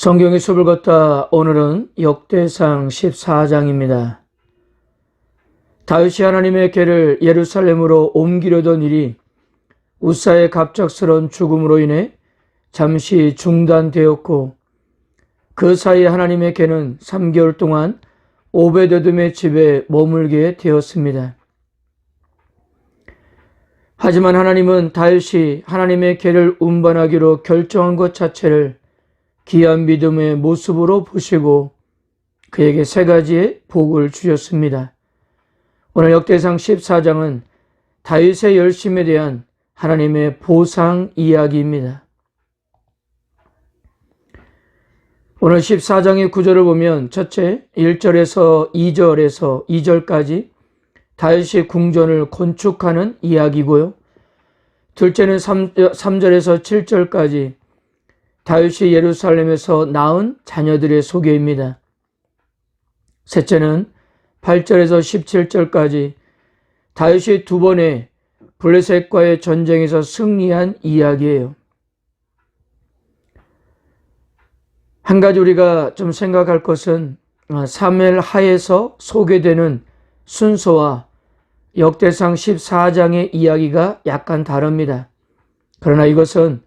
성경의 숲을 걷다 오늘은 역대상 14장입니다. 다윗이 하나님의 궤를 예루살렘으로 옮기려던 일이 우사의 갑작스러운 죽음으로 인해 잠시 중단되었고 그 사이 하나님의 궤는 3개월 동안 오베데돔의 집에 머물게 되었습니다. 하지만 하나님은 다윗이 하나님의 궤를 운반하기로 결정한 것 자체를 귀한 믿음의 모습으로 보시고 그에게 3가지의 복을 주셨습니다. 오늘 역대상 14장은 다윗의 열심에 대한 하나님의 보상 이야기입니다. 오늘 14장의 구절을 보면 첫째 1절에서 2절까지 다윗이 궁전을 건축하는 이야기고요. 둘째는 3절에서 7절까지 다윗이 예루살렘에서 낳은 자녀들의 소개입니다. 셋째는 8절에서 17절까지 다윗이 2번의 블레셋과의 전쟁에서 승리한 이야기예요. 한 가지 우리가 좀 생각할 것은 사무엘 하에서 소개되는 순서와 역대상 14장의 이야기가 약간 다릅니다. 그러나 이것은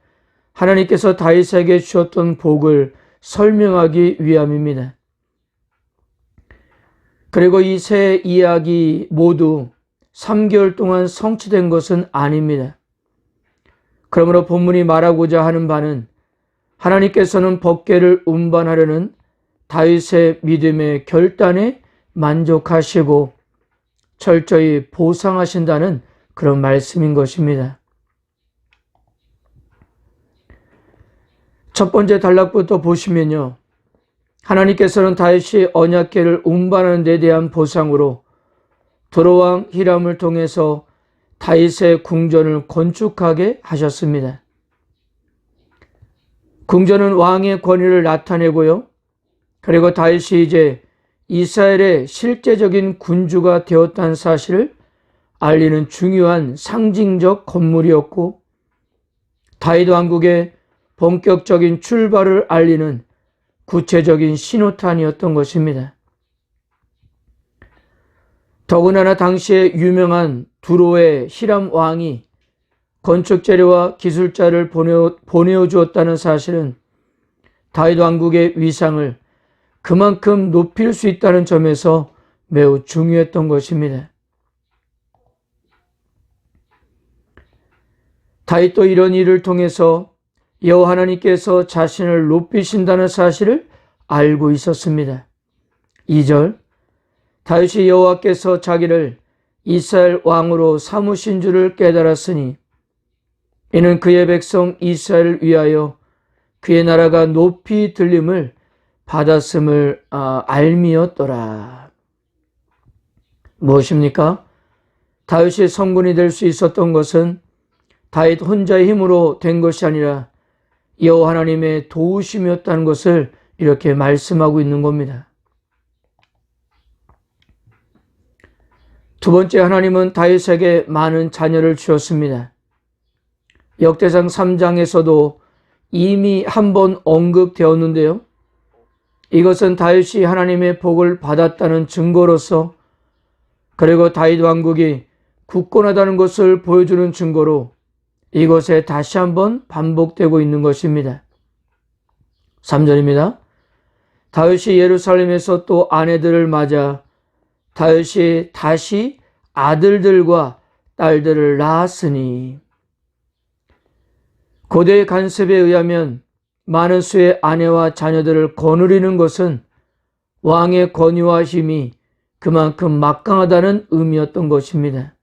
하나님께서 다윗에게 주셨던 복을 설명하기 위함입니다. 그리고 이 세 이야기 모두 3개월 동안 성취된 것은 아닙니다. 그러므로 본문이 말하고자 하는 바는 하나님께서는 법궤를 운반하려는 다윗의 믿음의 결단에 만족하시고 철저히 보상하신다는 그런 말씀인 것입니다. 첫 번째 단락부터 보시면요. 하나님께서는 다윗이 언약궤를 운반하는 데 대한 보상으로 도로왕 히람을 통해서 다윗의 궁전을 건축하게 하셨습니다. 궁전은 왕의 권위를 나타내고요. 그리고 다윗이 이제 이스라엘의 실제적인 군주가 되었다는 사실을 알리는 중요한 상징적 건물이었고 다윗 왕국의 본격적인 출발을 알리는 구체적인 신호탄이었던 것입니다. 더군다나 당시에 유명한 두로의 히람 왕이 건축 재료와 기술자를 보내어 주었다는 사실은 다윗 왕국의 위상을 그만큼 높일 수 있다는 점에서 매우 중요했던 것입니다. 다윗도 이런 일을 통해서 여호와 하나님께서 자신을 높이신다는 사실을 알고 있었습니다. 2절 다윗이 여호와께서 자기를 이스라엘 왕으로 삼으신 줄을 깨달았으니 이는 그의 백성 이스라엘을 위하여 그의 나라가 높이 들림을 받았음을 알미였더라. 무엇입니까? 다윗이 성군이 될 수 있었던 것은 다윗 혼자의 힘으로 된 것이 아니라 여호와 하나님의 도우심이었다는 것을 이렇게 말씀하고 있는 겁니다. 두 번째, 하나님은 다윗에게 많은 자녀를 주었습니다. 역대상 3장에서도 이미 한 번 언급되었는데요. 이것은 다윗이 하나님의 복을 받았다는 증거로서 그리고 다윗 왕국이 굳건하다는 것을 보여주는 증거로 이것에 다시 한번 반복되고 있는 것입니다. 3절입니다. 다윗이 예루살렘에서 또 아내들을 맞아 다윗이 다시 아들들과 딸들을 낳았으니 고대의 간섭에 의하면 많은 수의 아내와 자녀들을 거느리는 것은 왕의 권위와 힘이 그만큼 막강하다는 의미였던 것입니다.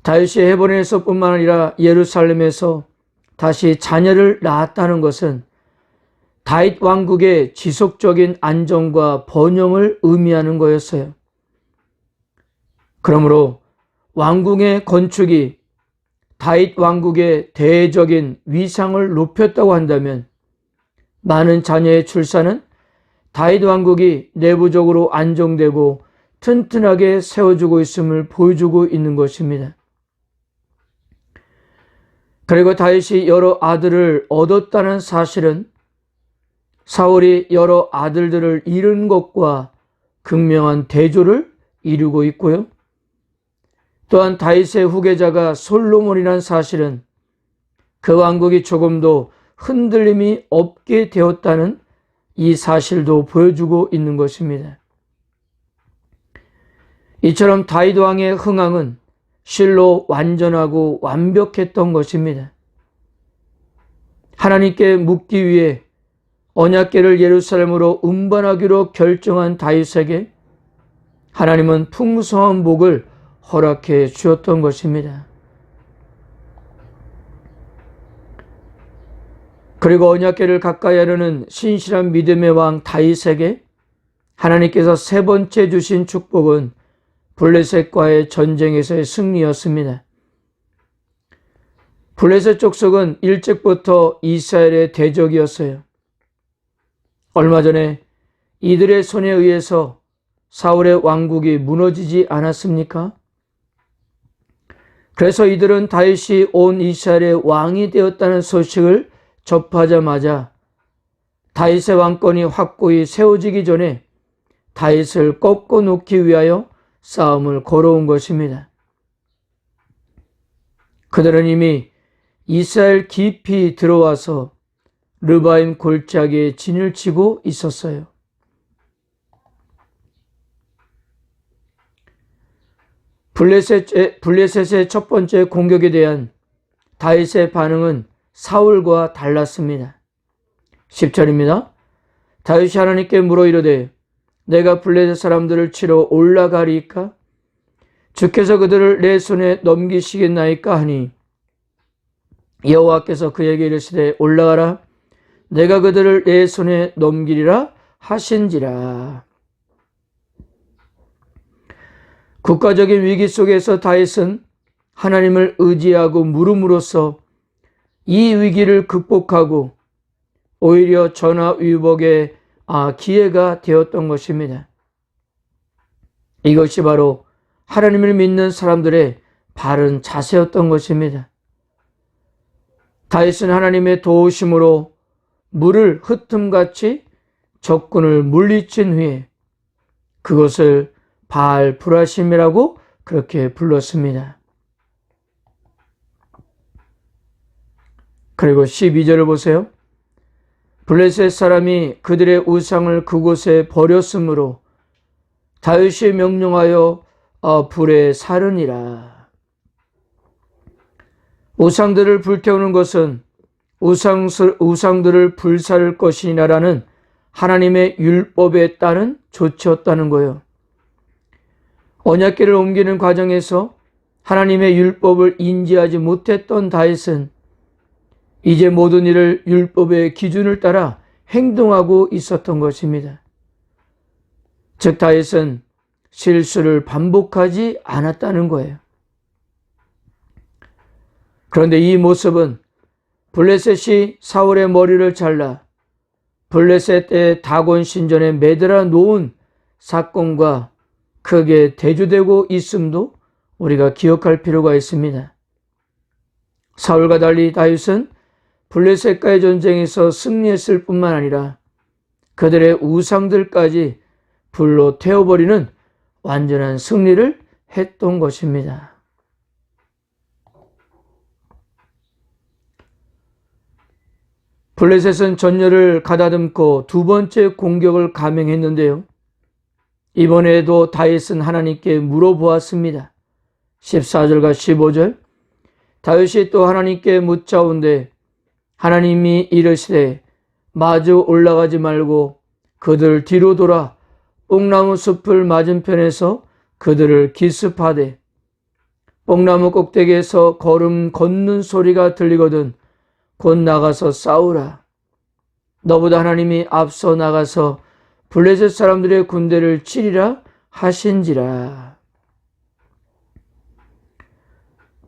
다윗이 헤브론에서뿐만 아니라 예루살렘에서 다시 자녀를 낳았다는 것은 다윗 왕국의 지속적인 안정과 번영을 의미하는 거였어요. 그러므로 왕궁의 건축이 다윗 왕국의 대적인 위상을 높였다고 한다면 많은 자녀의 출산은 다윗 왕국이 내부적으로 안정되고 튼튼하게 세워주고 있음을 보여주고 있는 것입니다. 그리고 다윗이 여러 아들을 얻었다는 사실은 사울이 여러 아들들을 잃은 것과 극명한 대조를 이루고 있고요. 또한 다윗의 후계자가 솔로몬이라는 사실은 그 왕국이 조금도 흔들림이 없게 되었다는 이 사실도 보여주고 있는 것입니다. 이처럼 다윗 왕의 흥황은 실로 완전하고 완벽했던 것입니다. 하나님께 묻기 위해 언약궤를 예루살렘으로 운반하기로 결정한 다윗에게 하나님은 풍성한 복을 허락해 주었던 것입니다. 그리고 언약궤를 가까이 하려는 신실한 믿음의 왕 다윗에게 하나님께서 세 번째 주신 축복은 블레셋과의 전쟁에서의 승리였습니다. 블레셋 족속은 일찍부터 이스라엘의 대적이었어요. 얼마 전에 이들의 손에 의해서 사울의 왕국이 무너지지 않았습니까? 그래서 이들은 다윗이 온 이스라엘의 왕이 되었다는 소식을 접하자마자 다윗의 왕권이 확고히 세워지기 전에 다윗을 꺾어 놓기 위하여 싸움을 걸어온 것입니다. 그들은 이미 이스라엘 깊이 들어와서 르바임 골짜기에 진을 치고 있었어요. 블레셋의 첫 번째 공격에 대한 다윗의 반응은 사울과 달랐습니다. 10절입니다. 다윗이 하나님께 물어 이르되 내가 블레셋 사람들을 치러 올라가리이까? 주께서 그들을 내 손에 넘기시겠나이까 하니 여호와께서 그에게 이르시되 올라가라 내가 그들을 내 손에 넘기리라 하신지라. 국가적인 위기 속에서 다윗은 하나님을 의지하고 물음으로써 이 위기를 극복하고 오히려 전화위복의 기회가 되었던 것입니다. 이것이 바로 하나님을 믿는 사람들의 바른 자세였던 것입니다. 다윗은 하나님의 도우심으로 물을 흩음같이 적군을 물리친 후에 그것을 바알 브라심이라고 그렇게 불렀습니다. 그리고 12절을 보세요. 블레셋 사람이 그들의 우상을 그곳에 버렸으므로 다윗이 명령하여 불에 사르니라. 우상들을 불태우는 것은 우상들을 불사를 것이니라라는 하나님의 율법에 따른 조치였다는 거예요. 언약궤를 옮기는 과정에서 하나님의 율법을 인지하지 못했던 다윗은 이제 모든 일을 율법의 기준을 따라 행동하고 있었던 것입니다. 즉 다윗은 실수를 반복하지 않았다는 거예요. 그런데 이 모습은 블레셋이 사울의 머리를 잘라 블레셋의 다곤 신전에 매달아 놓은 사건과 크게 대조되고 있음도 우리가 기억할 필요가 있습니다. 사울과 달리 다윗은 블레셋과의 전쟁에서 승리했을 뿐만 아니라 그들의 우상들까지 불로 태워버리는 완전한 승리를 했던 것입니다. 블레셋은 전열을 가다듬고 두 번째 공격을 감행했는데요. 이번에도 다윗은 하나님께 물어보았습니다. 14절과 15절 다윗이 또 하나님께 묻자온데 하나님이 이르시되 마주 올라가지 말고 그들 뒤로 돌아 뽕나무 숲을 맞은편에서 그들을 기습하되 뽕나무 꼭대기에서 걸음 걷는 소리가 들리거든 곧 나가서 싸우라. 너보다 하나님이 앞서 나가서 블레셋 사람들의 군대를 치리라 하신지라.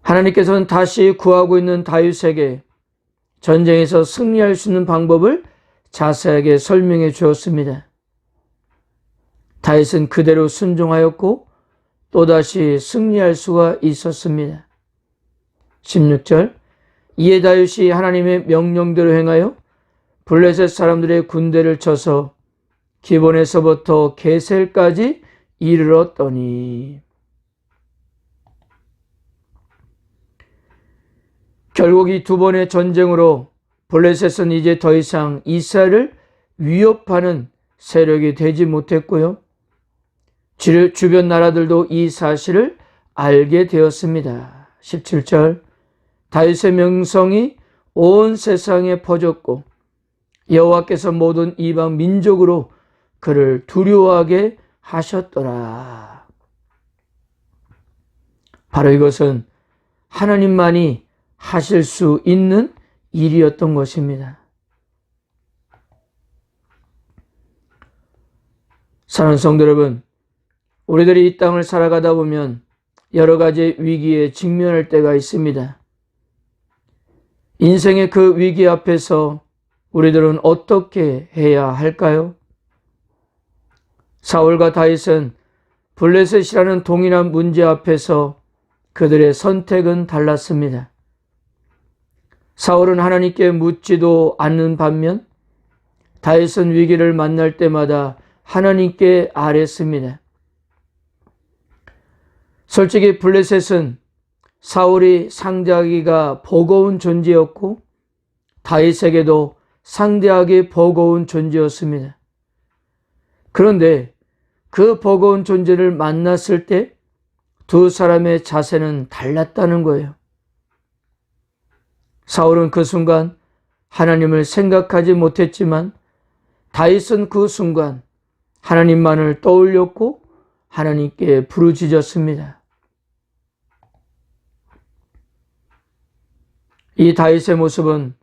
하나님께서는 다시 구하고 있는 다윗에게 전쟁에서 승리할 수 있는 방법을 자세하게 설명해 주었습니다. 다윗은 그대로 순종하였고 또다시 승리할 수가 있었습니다. 16절 이에 다윗이 하나님의 명령대로 행하여 블레셋 사람들의 군대를 쳐서 기본에서부터 게셀까지 이르렀더니. 결국 이 두 번의 전쟁으로 블레셋은 이제 더 이상 이스라엘을 위협하는 세력이 되지 못했고요. 주변 나라들도 이 사실을 알게 되었습니다. 17절, 다윗의 명성이 온 세상에 퍼졌고 여호와께서 모든 이방 민족으로 그를 두려워하게 하셨더라. 바로 이것은 하나님만이 하실 수 있는 일이었던 것입니다. 사랑하는 성도 여러분, 우리들이 이 땅을 살아가다 보면 여러 가지 위기에 직면할 때가 있습니다. 인생의 그 위기 앞에서 우리들은 어떻게 해야 할까요? 사울과 다윗은 블레셋이라는 동일한 문제 앞에서 그들의 선택은 달랐습니다. 사울은 하나님께 묻지도 않는 반면 다윗은 위기를 만날 때마다 하나님께 아뢰습니다. 솔직히 블레셋은 사울이 상대하기가 버거운 존재였고 다윗에게도 상대하기 버거운 존재였습니다. 그런데 그 버거운 존재를 만났을 때 두 사람의 자세는 달랐다는 거예요. 사울은 그 순간 하나님을 생각하지 못했지만 다윗은 그 순간 하나님만을 떠올렸고 하나님께 부르짖었습니다. 이 다윗의 모습은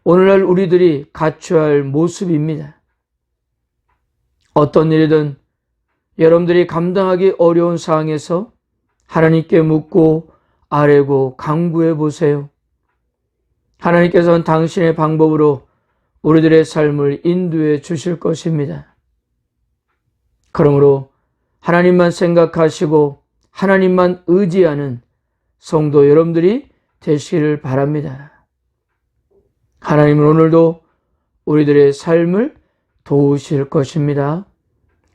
오늘날 우리들이 갖춰야 할 모습입니다. 어떤 일이든 여러분들이 감당하기 어려운 상황에서 하나님께 묻고 아뢰고 간구해 보세요. 하나님께서는 당신의 방법으로 우리들의 삶을 인도해 주실 것입니다. 그러므로 하나님만 생각하시고 하나님만 의지하는 성도 여러분들이 되시기를 바랍니다. 하나님은 오늘도 우리들의 삶을 도우실 것입니다.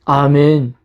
아멘.